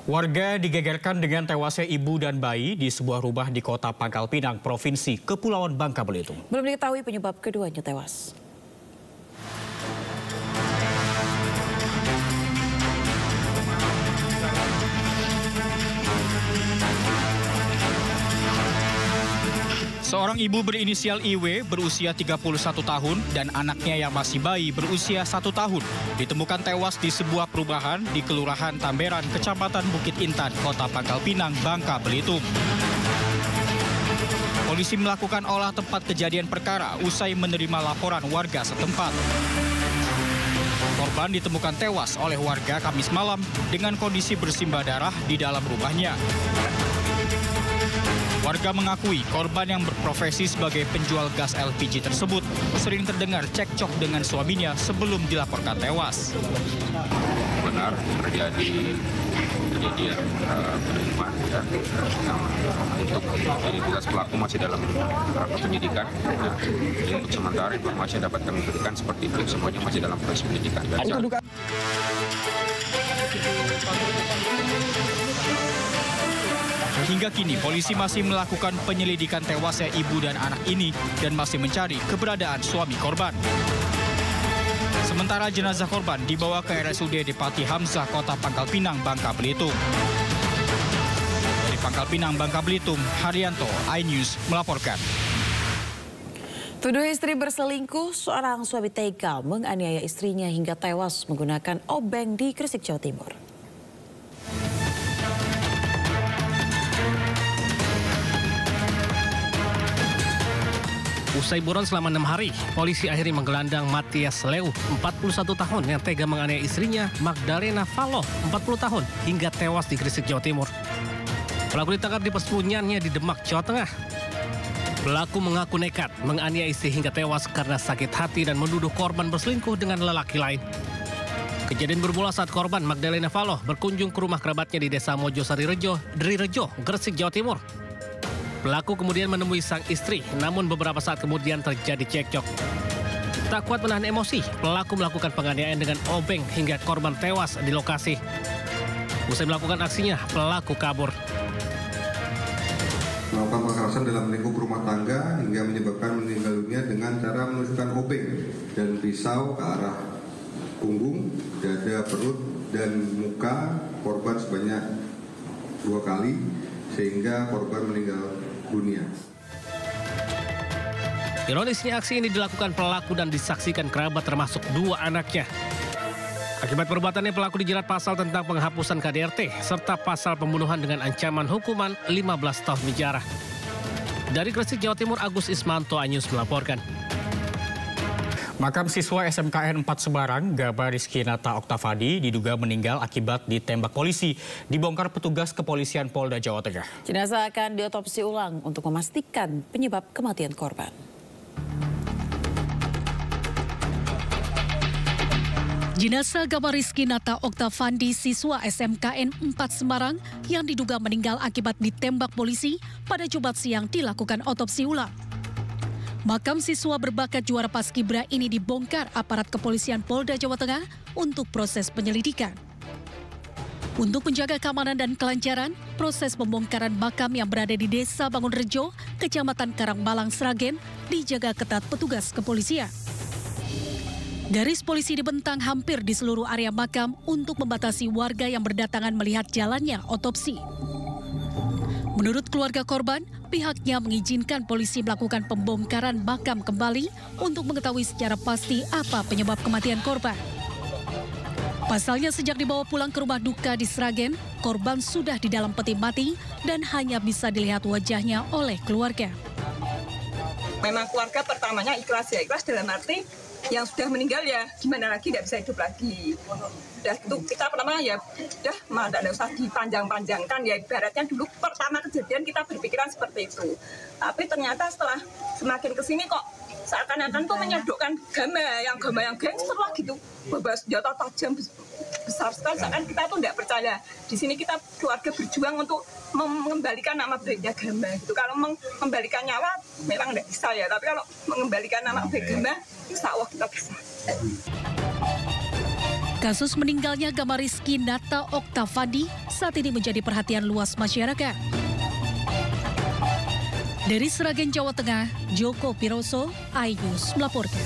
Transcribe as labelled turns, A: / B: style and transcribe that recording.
A: Warga digegerkan dengan tewasnya ibu dan bayi di sebuah rumah di Kota Pangkal Pinang, Provinsi Kepulauan Bangka Belitung.
B: Belum diketahui penyebab keduanya tewas.
A: Seorang ibu berinisial IW berusia 31 tahun dan anaknya yang masih bayi berusia 1 tahun ditemukan tewas di sebuah perumahan di Kelurahan Tamberan, Kecamatan Bukit Intan, Kota Pangkal Pinang, Bangka Belitung. Polisi melakukan olah tempat kejadian perkara usai menerima laporan warga setempat. Korban ditemukan tewas oleh warga Kamis malam dengan kondisi bersimbah darah di dalam rumahnya. Warga mengakui korban yang berprofesi sebagai penjual gas LPG tersebut sering terdengar cekcok dengan suaminya sebelum dilaporkan tewas.
C: Benar terjadi kejadian penemuan dan untuk identitas pelaku masih dalam penyidikan. Untuk sementara informasi yang dapat kami berikan seperti itu, semuanya masih dalam proses penyidikan.
A: Hingga kini polisi masih melakukan penyelidikan tewasnya ibu dan anak ini dan masih mencari keberadaan suami korban. Sementara jenazah korban dibawa ke RSUD Depati Hamzah, Kota Pangkal Pinang, Bangka Belitung. Dari Pangkal Pinang, Bangka Belitung, Haryanto, iNews melaporkan.
B: Tuduh istri berselingkuh, seorang suami tega menganiaya istrinya hingga tewas menggunakan obeng di Gresik, Jawa Timur.
D: Usai buron selama 6 hari, polisi akhirnya menggelandang Matias Leu, 41 tahun yang tega menganiaya istrinya Magdalena Valoh, 40 tahun, hingga tewas di Gresik, Jawa Timur. Pelaku ditangkap di persembunyiannya di Demak, Jawa Tengah. Pelaku mengaku nekat menganiaya istri hingga tewas karena sakit hati dan menuduh korban berselingkuh dengan lelaki lain. Kejadian bermula saat korban Magdalena Valoh berkunjung ke rumah kerabatnya di Desa Mojosari Rejo, Derirejo, Gresik, Jawa Timur. Pelaku kemudian menemui sang istri, namun beberapa saat kemudian terjadi cekcok. Tak kuat menahan emosi, pelaku melakukan penganiayaan dengan obeng hingga korban tewas di lokasi. Usai melakukan aksinya, pelaku kabur.
E: Melakukan kekerasan dalam lingkup rumah tangga hingga menyebabkan meninggal dunia dengan cara menusukkan obeng dan pisau ke arah punggung, dada, perut, dan muka korban sebanyak 2 kali sehingga korban meninggal dunia.
D: Ironisnya aksi ini dilakukan pelaku dan disaksikan kerabat termasuk 2 anaknya. Akibat perbuatannya pelaku dijerat pasal tentang penghapusan KDRT serta pasal pembunuhan dengan ancaman hukuman 15 tahun penjara. Dari Gresik, Jawa Timur, Agus Ismanto, iNews melaporkan.
A: Makam siswa SMKN 4 Semarang, Gaba Rizky Nata Oktavandi, diduga meninggal akibat ditembak polisi, dibongkar petugas kepolisian Polda Jawa Tengah.
B: Jenazah akan diotopsi ulang untuk memastikan penyebab kematian korban.
F: Jenazah Gaba Rizky Nata Oktavandi, siswa SMKN 4 Semarang yang diduga meninggal akibat ditembak polisi pada Jumat siang dilakukan otopsi ulang. Makam siswa berbakat juara Paskibra ini dibongkar aparat kepolisian Polda Jawa Tengah untuk proses penyelidikan. Untuk menjaga keamanan dan kelancaran, proses pembongkaran makam yang berada di Desa Bangunrejo, Kecamatan Karangmalang, Sragen, dijaga ketat petugas kepolisian. Garis polisi dibentang hampir di seluruh area makam untuk membatasi warga yang berdatangan melihat jalannya otopsi. Menurut keluarga korban, pihaknya mengizinkan polisi melakukan pembongkaran makam kembali untuk mengetahui secara pasti apa penyebab kematian korban. Pasalnya sejak dibawa pulang ke rumah duka di Sragen, korban sudah di dalam peti mati dan hanya bisa dilihat wajahnya oleh keluarga.
G: Memang keluarga pertamanya ikhlas ya, ikhlas dalam arti yang sudah meninggal ya gimana lagi, tidak bisa hidup lagi. Udah itu kita pertama ya udah mah tidak usah dipanjang-panjangkan ya, ibaratnya dulu pertama kejadian kita berpikiran seperti itu. Tapi ternyata setelah semakin kesini kok seakan-akan tuh menyodokkan gama yang gangster lah gitu, bawa senjata tajam besar sekali, seakan kita tuh tidak percaya. Di sini kita keluarga berjuang untuk mengembalikan nama baiknya Gama gitu. Kalau mengembalikan nyawa memang tidak bisa ya, tapi kalau mengembalikan nama baik Gama, insya Allah kita bisa.
F: Kasus meninggalnya Gamariski Nata Oktavandi saat ini menjadi perhatian luas masyarakat. Dari Sragen, Jawa Tengah, Joko Piroso, iNews melaporkan.